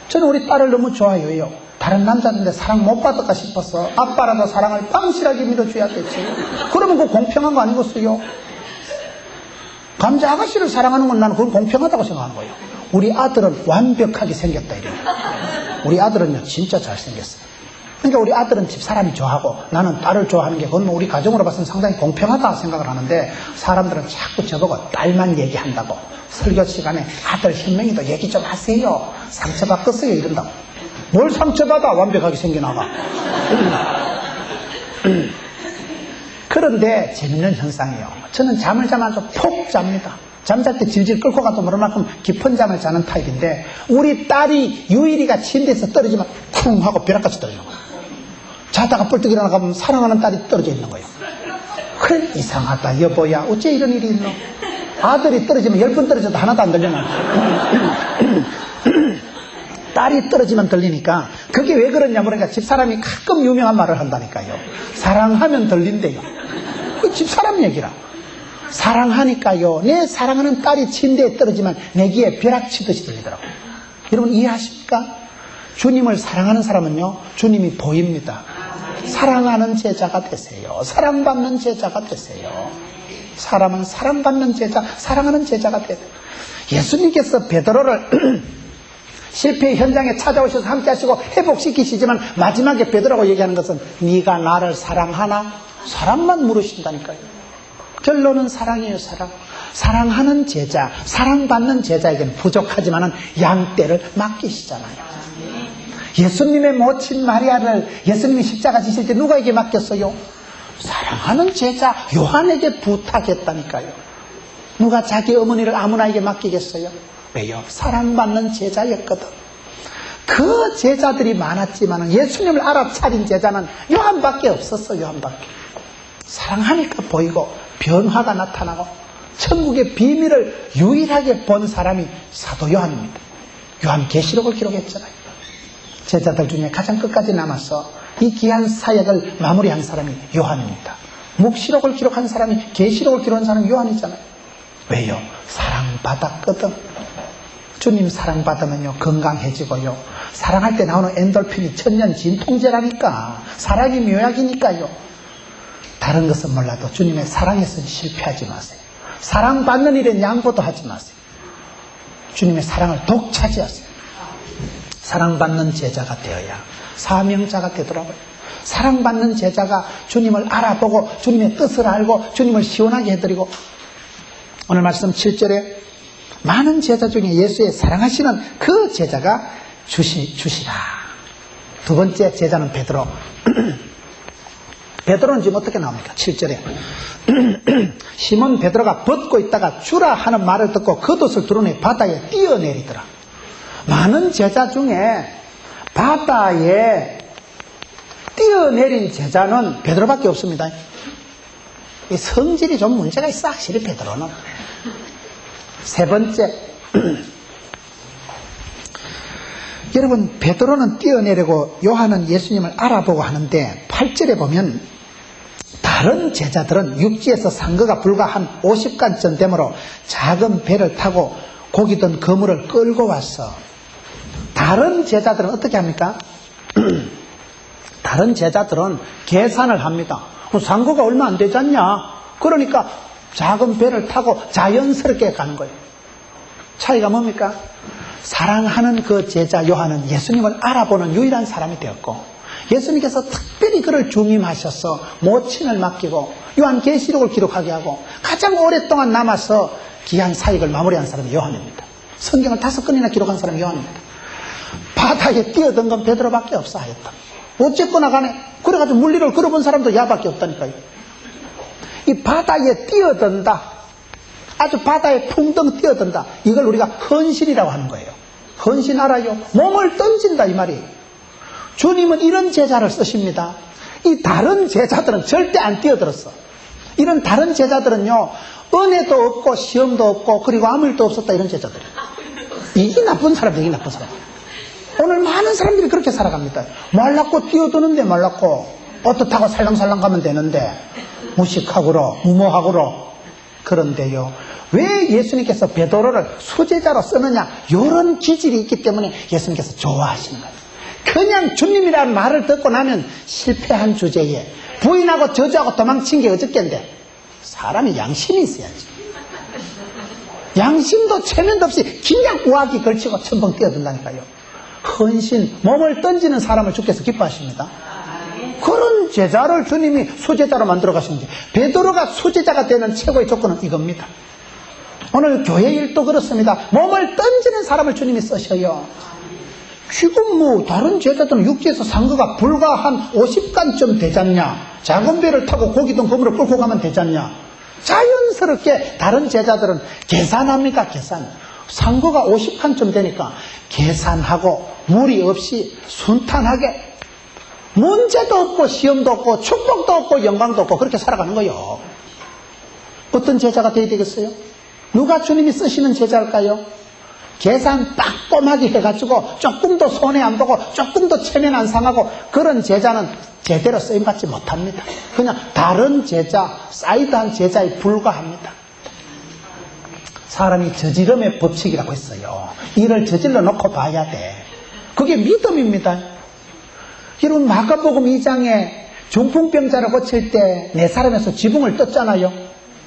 저는 우리 딸을 너무 좋아해요. 다른 남자들인데 사랑 못 받을까 싶어서 아빠라도 사랑을 빵실하게 밀어줘야 되지. 그러면 그거 공평한 거 아니겠어요? 감자 아가씨를 사랑하는 건 나는 그건 공평하다고 생각하는 거예요. 우리 아들은 완벽하게 생겼다 이래요. 우리 아들은요 진짜 잘생겼어요. 그러니까 우리 아들은 집사람이 좋아하고 나는 딸을 좋아하는 게 그건 뭐 우리 가정으로 봐서는 상당히 공평하다 생각을 하는데, 사람들은 자꾸 저보고 딸만 얘기한다고, 설교 시간에 아들 현명이도 얘기 좀 하세요, 상처받겠어요 이런다고. 뭘 상처받아, 완벽하게 생겨나가. 그런데 재밌는 현상이에요. 저는 잠을 자면 아주 푹 잡니다. 잠잘 때 질질 끌고 가도 모를 만큼 깊은 잠을 자는 타입인데, 우리 딸이 유일이가 침대에서 떨어지면 쿵 하고 벼락같이 떨어지는 거예요. 자다가 뻘떡 일어나가면 사랑하는 딸이 떨어져 있는 거예요. 그래, 이상하다 여보야, 어째 이런 일이 있노? 아들이 떨어지면 10번 떨어져도 하나도 안 들려나. 딸이 떨어지면 들리니까. 그게 왜 그러냐 그러니까 집사람이 가끔 유명한 말을 한다니까요. 사랑하면 들린대요. 그 집사람 얘기라. 사랑하니까요, 내 사랑하는 딸이 침대에 떨어지면 내 귀에 벼락 치듯이 들리더라고요. 여러분 이해하십니까? 주님을 사랑하는 사람은요, 주님이 보입니다. 사랑하는 제자가 되세요. 사랑받는 제자가 되세요. 사람은 사랑받는 제자, 사랑하는 제자가 돼요. 예수님께서 베드로를 실패의 현장에 찾아오셔서 함께 하시고 회복시키시지만 마지막에 베드로가 얘기하는 것은 네가 나를 사랑하나? 사랑만 물으신다니까요. 결론은 사랑이에요. 사랑하는 제자, 사랑받는 제자에게는 부족하지만 양떼를 맡기시잖아요. 예수님의 모친 마리아를 예수님이 십자가 지실 때 누구에게 맡겼어요? 사랑하는 제자 요한에게 부탁했다니까요. 누가 자기 어머니를 아무나에게 맡기겠어요? 왜요? 사랑받는 제자였거든. 그 제자들이 많았지만 예수님을 알아차린 제자는 요한밖에 없었어. 요한밖에. 사랑하니까 보이고 변화가 나타나고 천국의 비밀을 유일하게 본 사람이 사도 요한입니다. 요한계시록을 기록했잖아요. 제자들 중에 가장 끝까지 남아서 이 귀한 사역을 마무리한 사람이 요한입니다. 묵시록을 기록한 사람이, 계시록을 기록한 사람이 요한이잖아요. 왜요? 사랑받았거든. 주님 사랑받으면요 건강해지고요, 사랑할 때 나오는 엔돌핀이 천년 진통제라니까. 사랑이 묘약이니까요. 다른 것은 몰라도 주님의 사랑에서는 실패하지 마세요. 사랑받는 일엔 양보도 하지 마세요. 주님의 사랑을 독차지하세요. 사랑받는 제자가 되어야 사명자가 되더라고요. 사랑받는 제자가 주님을 알아보고 주님의 뜻을 알고 주님을 시원하게 해드리고, 오늘 말씀 7절에 많은 제자 중에 예수의 사랑하시는 그 제자가 주시라. 두 번째 제자는 베드로. 베드로는 지금 어떻게 나옵니까? 7절에 시몬 베드로가 벗고 있다가 주라 하는 말을 듣고 겉옷을 드러내 바다에 뛰어내리더라. 많은 제자 중에 바다에 뛰어내린 제자는 베드로밖에 없습니다. 이 성질이 좀 문제가 있어, 확실히 베드로는. 세 번째, 여러분 베드로는 뛰어내리고 요한은 예수님을 알아보고 하는데 8절에 보면 다른 제자들은 육지에서 상거가 불과 한 50간쯤 되므로 작은 배를 타고 고기 든 그물을 끌고 왔어. 다른 제자들은 어떻게 합니까? 다른 제자들은 계산을 합니다. 상거가 얼마 안 되지 않냐? 그러니까 작은 배를 타고 자연스럽게 가는 거예요. 차이가 뭡니까? 사랑하는 그 제자 요한은 예수님을 알아보는 유일한 사람이 되었고, 예수님께서 특별히 그를 중임하셔서 모친을 맡기고 요한계시록을 기록하게 하고 가장 오랫동안 남아서 귀한 사역을 마무리한 사람이 요한입니다. 성경을 5권이나 기록한 사람이 요한입니다. 바다에 뛰어든 건 베드로밖에 없어 하였다. 어쨌거나 간에 그래가지고 물리를 걸어본 사람도 야밖에 없다니까요. 이 바다에 뛰어든다, 아주 바다에 풍덩 뛰어든다, 이걸 우리가 헌신이라고 하는 거예요. 헌신 알아요? 몸을 던진다 이 말이에요. 주님은 이런 제자를 쓰십니다. 이 다른 제자들은 절대 안 뛰어들었어. 이런 다른 제자들은요 은혜도 없고 시험도 없고 그리고 아무 일도 없었다, 이런 제자들이에요. 이게 나쁜 사람이에요, 이게 나쁜 사람. 오늘 많은 사람들이 그렇게 살아갑니다. 말랐고 뛰어드는데 말랐고, 어떻다고 살랑살랑 가면 되는데, 무식하고로, 무모하고로. 그런데요, 왜 예수님께서 베드로를 수제자로 쓰느냐, 이런 기질이 있기 때문에 예수님께서 좋아하시는 거예요. 그냥 주님이라는 말을 듣고 나면 실패한 주제에 부인하고 저주하고 도망친 게 어저께인데, 사람이 양심이 있어야지. 양심도 체면도 없이 그냥 우악이 걸치고 천벙 뛰어든다니까요. 헌신, 몸을 던지는 사람을 주께서 기뻐하십니다. 그런 제자를 주님이 수제자로 만들어 가시는지, 베드로가 수제자가 되는 최고의 조건은 이겁니다. 오늘 교회 일도 그렇습니다. 몸을 던지는 사람을 주님이 쓰셔요. 지금 뭐 다른 제자들은 육지에서 산 거가 불과 한 50간쯤 되잖냐, 작은 배를 타고 고기든 그물을 끌고 가면 되잖냐. 자연스럽게 다른 제자들은 계산합니다. 계산. 산 거가 50칸쯤 되니까 계산하고 무리 없이 순탄하게, 문제도 없고 시험도 없고 축복도 없고 영광도 없고 그렇게 살아가는 거예요. 어떤 제자가 되어야 되겠어요? 누가 주님이 쓰시는 제자일까요? 계산 빠꼼하게 해가지고 조금도 손해 안 보고 조금도 체면 안 상하고, 그런 제자는 제대로 쓰임받지 못합니다. 그냥 다른 제자, 사이드한 제자에 불과합니다. 사람이 저지름의 법칙이라고 했어요. 일을 저질러 놓고 봐야 돼. 그게 믿음입니다. 여러분, 마가복음 2장에 중풍병자를 고칠 때 네 사람에서 지붕을 떴잖아요.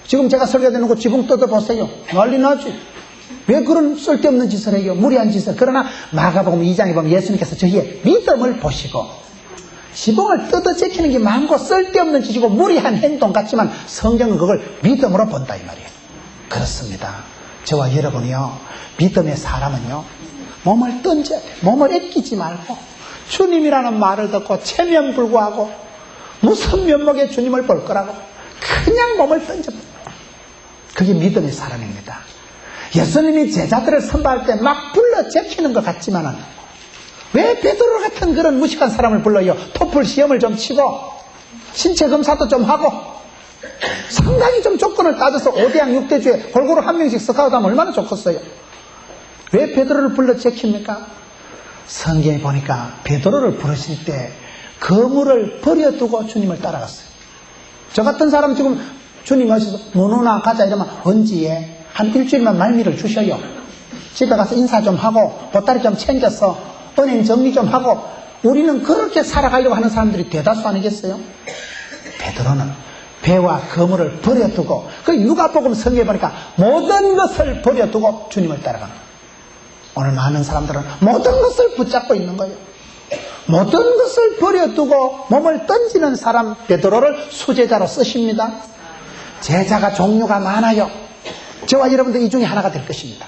지금 제가 설교되는 거 지붕 뜯어보세요. 난리 나지. 왜 그런 쓸데없는 짓을 해요? 무리한 짓을. 그러나 마가복음 2장에 보면 예수님께서 저희의 믿음을 보시고, 지붕을 뜯어 제키는 게 많고 쓸데없는 짓이고 무리한 행동 같지만 성경은 그걸 믿음으로 본다 이 말이에요. 그렇습니다. 저와 여러분이요, 믿음의 사람은요, 몸을 던져야 돼. 몸을 아끼지 말고 주님이라는 말을 듣고 체면불구하고 무슨 면목에 주님을 볼 거라고 그냥 몸을 던져버려. 그게 믿음의 사람입니다. 예수님이 제자들을 선발할 때 막 불러 제키는 것 같지만은, 왜 베드로 같은 그런 무식한 사람을 불러요? 토플 시험을 좀 치고 신체 검사도 좀 하고 상당히 좀 조건을 따져서 5대양 6대주에 골고루 한 명씩 스카우트하면 얼마나 좋겠어요. 왜 베드로를 불러 제킵니까? 성경에 보니까 베드로를 부르실 때 거물을 버려두고 주님을 따라갔어요. 저 같은 사람 지금 주님 오셔서 누누나 가자 이러면 언지에 한 일주일만 말미를 주셔요. 집에 가서 인사 좀 하고 보따리 좀 챙겨서 은행 정리 좀 하고, 우리는 그렇게 살아가려고 하는 사람들이 대다수 아니겠어요? 베드로는 배와 거물을 버려두고, 그 누가복음 성경에 보니까 모든 것을 버려두고 주님을 따라갑니다. 오늘 많은 사람들은 모든 것을 붙잡고 있는 거예요. 모든 것을 버려두고 몸을 던지는 사람 베드로를 수제자로 쓰십니다. 제자가 종류가 많아요. 저와 여러분도 이 중에 하나가 될 것입니다.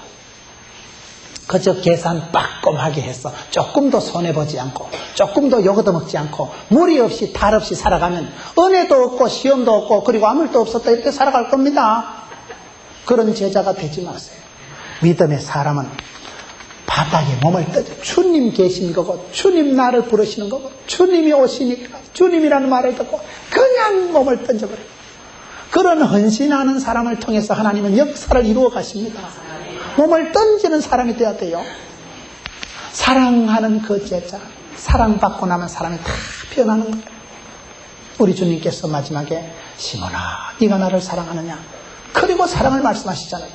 그저 계산 빠꼼하게 해서 조금도 손해보지 않고 조금도 요거도 먹지 않고 무리 없이 탈 없이 살아가면 은혜도 없고 시험도 없고 그리고 아무 일도 없었다 이렇게 살아갈 겁니다. 그런 제자가 되지 마세요. 믿음의 사람은 바닥에 몸을 떠져 주님 계신 거고 주님 나를 부르시는 거고 주님이 오시니까 주님이라는 말을 듣고 그냥 몸을 던져버려요. 그런 헌신하는 사람을 통해서 하나님은 역사를 이루어 가십니다. 몸을 던지는 사람이 되어야 돼요. 사랑하는 그 제자, 사랑받고 나면 사람이 다 변하는 거예요. 우리 주님께서 마지막에 시몬아 네가 나를 사랑하느냐, 그리고 사랑을 말씀하시잖아요.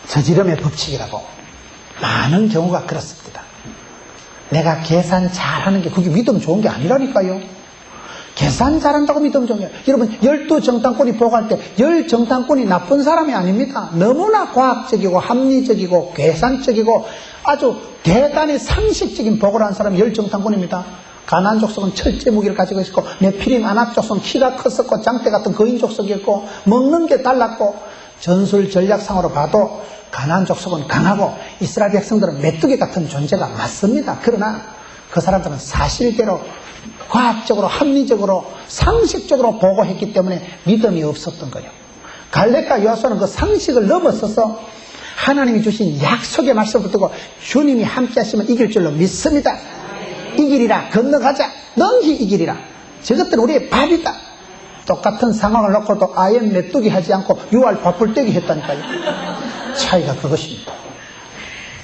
저지름의 법칙이라고. 많은 경우가 그렇습니다. 내가 계산 잘하는 게 그게 믿음 좋은 게 아니라니까요. 계산 잘한다고 믿음 좋은 게, 여러분 12정탐꾼이 보고할 때 10정탐꾼이 나쁜 사람이 아닙니다. 너무나 과학적이고 합리적이고 계산적이고 아주 대단히 상식적인 보고를 한 사람이 10정탐꾼입니다. 가나안 족속은 철제 무기를 가지고 있었고 네피림 아낙 족속은 키가 컸었고 장대 같은 거인 족속이었고 먹는 게 달랐고, 전술 전략상으로 봐도 가나안 족속은 강하고 이스라엘 백성들은 메뚜기 같은 존재가 맞습니다. 그러나 그 사람들은 사실대로 과학적으로 합리적으로 상식적으로 보고했기 때문에 믿음이 없었던 거예요. 갈렙과 여호수아는 그 상식을 넘어서서 하나님이 주신 약속의 말씀을 듣고 주님이 함께 하시면 이길 줄로 믿습니다. 이기리라, 건너가자, 능히 이기리라. 저것들은 우리의 밥이다. 똑같은 상황을 놓고도 아예 메뚜기 하지 않고 6알 밥풀떼기 했다니까요. 차이가 그것입니다.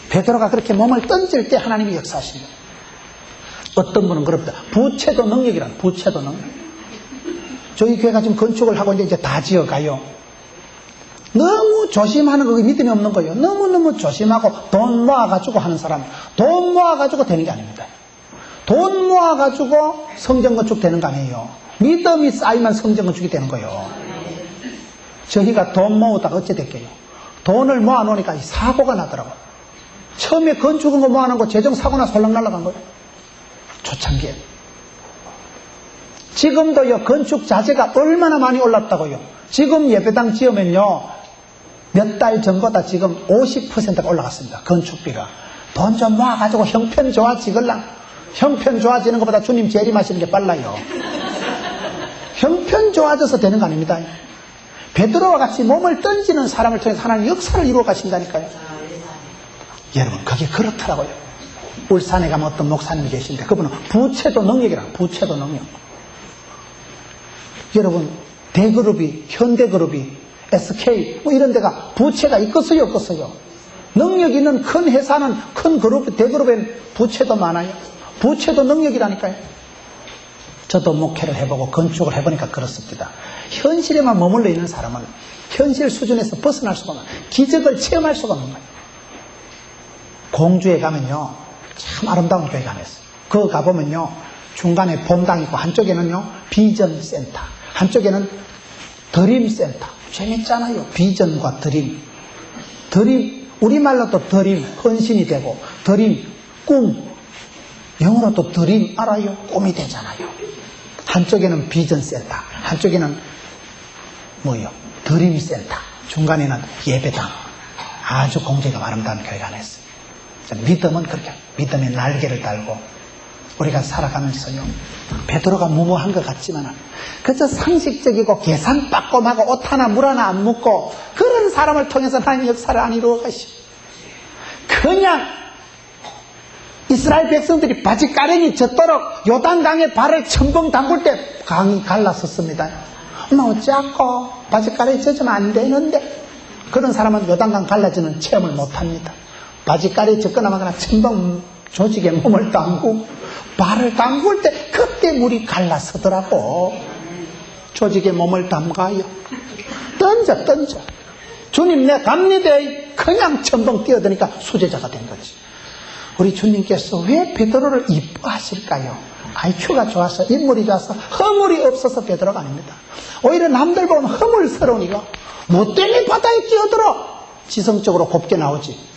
베드로가 그렇게 몸을 던질 때 하나님이 역사하십니다. 어떤 분은 그럽니다. 부채도 능력이란, 부채도 능력. 저희 교회가 지금 건축을 하고 이제 다 지어가요. 너무 조심하는 거 믿음이 없는 거예요. 너무너무 조심하고 돈 모아가지고 하는 사람, 돈 모아가지고 되는 게 아닙니다. 돈 모아가지고 성전 건축 되는 거 아니에요. 믿음이 쌓이면 성전 건축이 되는 거예요. 저희가 돈 모으다가 어째 됐게요? 돈을 모아놓으니까 사고가 나더라고요. 처음에 건축한 거 모아놓은 거 재정 사고 나서 홀랑 날아간 거예요. 초창기에. 지금도요, 건축 자재가 얼마나 많이 올랐다고요. 지금 예배당 지으면요, 몇 달 전보다 지금 50%가 올라갔습니다. 건축비가. 돈 좀 모아가지고 형편 좋아지걸랑. 형편 좋아지는 것보다 주님 재림하시는 게 빨라요. 형편 좋아져서 되는 거 아닙니다. 베드로와 같이 몸을 던지는 사람을 통해서 하나님 역사를 이루어 가신다니까요. 여러분, 그게 그렇더라고요. 울산에 가면 어떤 목사님이 계신데 그분은 부채도 능력이라, 부채도 능력. 여러분, 대그룹이, 현대그룹이, SK 뭐 이런 데가 부채가 있겠어요, 없겠어요? 능력 있는 큰 회사는, 큰 그룹, 대그룹엔 부채도 많아요. 부채도 능력이라니까요. 저도 목회를 해보고 건축을 해보니까 그렇습니다. 현실에만 머물러 있는 사람은 현실 수준에서 벗어날 수가 없는, 기적을 체험할 수가 없는 거예요. 공주에 가면요, 참 아름다운 교회가 하나 있어요. 그거 가보면요, 중간에 봄당 있고 한쪽에는요 비전 센터, 한쪽에는 드림 센터. 재밌잖아요. 비전과 드림. 드림, 우리말로 또 드림, 헌신이 되고, 드림, 꿈. 영어로 또 드림, 알아요? 꿈이 되잖아요. 한쪽에는 비전 센터, 한쪽에는 뭐요? 드림 센터. 중간에는 예배당. 아주 공제가 아름다운 교회가 하나 있어요. 믿음은 그렇게, 믿음의 날개를 달고 우리가 살아가면서요, 베드로가 무모한 것 같지만 그저 상식적이고 계산 빠꼼하고 옷 하나 물 하나 안 묻고 그런 사람을 통해서 하나님 역사를 안 이루어 가시고, 그냥 이스라엘 백성들이 바지가랭이 젖도록 요단강에 발을 첨벙 담글 때 강이 갈라섰습니다. 어쩌고 바지가랭이 젖으면 안 되는데, 그런 사람은 요단강 갈라지는 체험을 못합니다. 바지가랭이 젖거나 마거나 첨벙 조직에 몸을 담고 발을 담글 때 그때 물이 갈라서더라고. 조직에 몸을 담가요. 던져. 주님 내 갑니다. 그냥 첨벙 뛰어드니까 수제자가 된 거지. 우리 주님께서 왜 베드로를 이뻐하실까요? IQ가 좋아서, 인물이 좋아서, 허물이 없어서 베드로가 아닙니다. 오히려 남들 보면 허물스러우니까 뭐 때문에 바다에 뛰어들어? 지성적으로 곱게 나오지.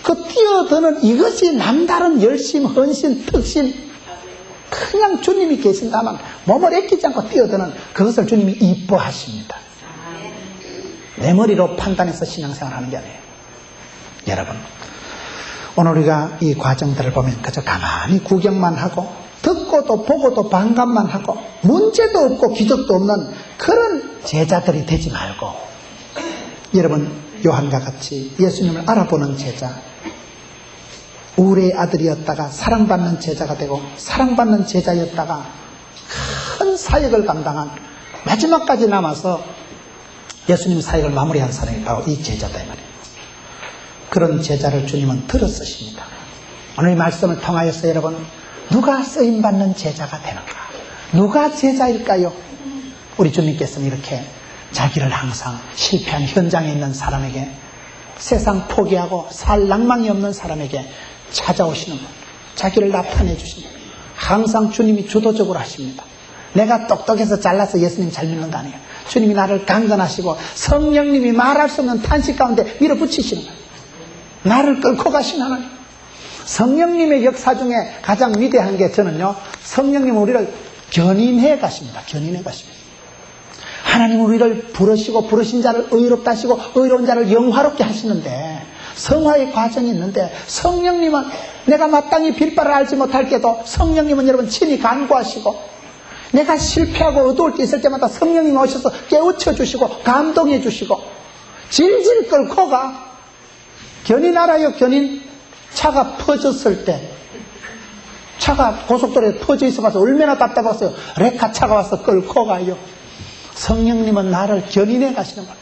그 뛰어드는 이것이 남다른 열심, 헌신, 특심. 그냥 주님이 계신다면 몸을 아끼지 않고 뛰어드는 그것을 주님이 이뻐하십니다. 내 머리로 판단해서 신앙생활 하는 게 아니에요. 여러분, 오늘 우리가 이 과정들을 보면 그저 가만히 구경만 하고 듣고도 보고도 반감만 하고 문제도 없고 기적도 없는 그런 제자들이 되지 말고, 여러분, 요한과 같이 예수님을 알아보는 제자, 우리의 아들이었다가 사랑받는 제자가 되고 사랑받는 제자였다가 큰 사역을 감당한, 마지막까지 남아서 예수님 사역을 마무리한 사람이 바로 이 제자다 이 말이에요. 그런 제자를 주님은 들어 쓰십니다. 오늘 이 말씀을 통하여서 여러분, 누가 쓰임받는 제자가 되는가? 누가 제자일까요? 우리 주님께서는 이렇게 자기를 항상 실패한 현장에 있는 사람에게, 세상 포기하고 살 낭망이 없는 사람에게 찾아오시는 분, 자기를 나타내 주십니다. 항상 주님이 주도적으로 하십니다. 내가 똑똑해서 잘나서 예수님 잘 믿는 거 아니에요. 주님이 나를 강건하시고 성령님이 말할 수 없는 탄식 가운데 밀어붙이시는 거예요. 나를 끌고 가신 하나님. 성령님의 역사 중에 가장 위대한 게, 저는요, 성령님은 우리를 견인해 가십니다. 견인해 가십니다. 하나님은 우리를 부르시고 부르신 자를 의롭다 하시고 의로운 자를 영화롭게 하시는데, 성화의 과정이 있는데, 성령님은 내가 마땅히 빌바를 알지 못할게도 성령님은 여러분 친히 간구하시고, 내가 실패하고 어두울 때 있을 때마다 성령님이 오셔서 깨우쳐 주시고 감동해 주시고 질질 끌고 가. 견인 알아요? 견인? 차가 퍼졌을 때, 차가 고속도로에 퍼져 있어봐서 얼마나 답답했어요. 레카차가 와서 끌고 가요. 성령님은 나를 견인해 가시는 거예요.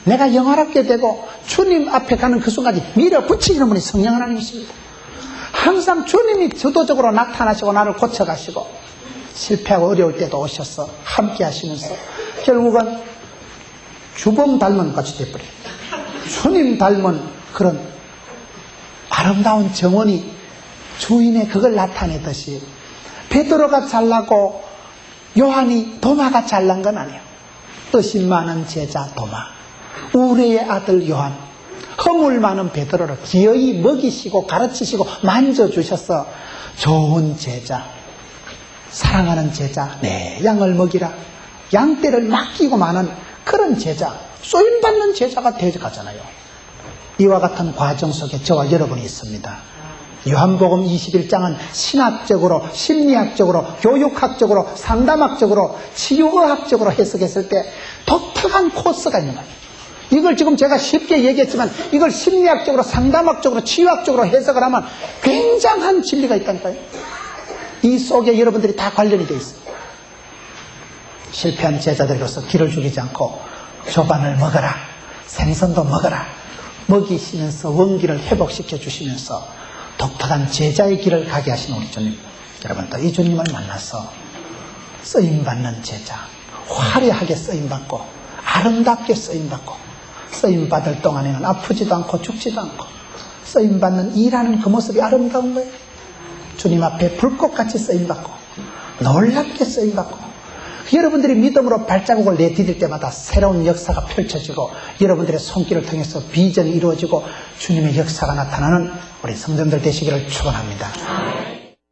내가 영화롭게 되고 주님 앞에 가는 그 순간에 밀어붙이는 분이 성령 하나님이십니다. 항상 주님이 주도적으로 나타나시고 나를 고쳐가시고 실패하고 어려울 때도 오셔서 함께 하시면서 결국은 주범 닮은 것이 되어버려요. 주님 닮은 그런 아름다운 정원이 주인의 그걸 나타내듯이 베드로가 잘나고 요한이 도마가 잘난 건 아니에요. 뜻이 많은 제자 도마, 우레의 아들 요한, 허물 많은 베드로를 기어이 먹이시고 가르치시고 만져주셔서 좋은 제자, 사랑하는 제자, 내 양을 먹이라, 양떼를 맡기고 마는 그런 제자, 쏘임받는 제자가 되어가잖아요. 이와 같은 과정 속에 저와 여러분이 있습니다. 요한복음 21장은 신학적으로, 심리학적으로, 교육학적으로, 상담학적으로, 치유의학적으로 해석했을 때 독특한 코스가 있는 거예요. 이걸 지금 제가 쉽게 얘기했지만 이걸 심리학적으로, 상담학적으로, 치유학적으로 해석을 하면 굉장한 진리가 있다니까요. 이 속에 여러분들이 다 관련이 되어 있어요. 실패한 제자들로서 기를 죽이지 않고 조반을 먹어라, 생선도 먹어라, 먹이시면서 원기를 회복시켜 주시면서 독특한 제자의 길을 가게 하신 우리 주님, 여러분도 이 주님을 만나서 쓰임받는 제자, 화려하게 쓰임받고 아름답게 쓰임받고, 쓰임받을 동안에는 아프지도 않고 죽지도 않고 쓰임받는 일하는 그 모습이 아름다운 거예요. 주님 앞에 불꽃같이 쓰임받고 놀랍게 쓰임받고, 여러분들이 믿음으로 발자국을 내디딜 때마다 새로운 역사가 펼쳐지고 여러분들의 손길을 통해서 비전이 이루어지고 주님의 역사가 나타나는 우리 성도들 되시기를 축원합니다.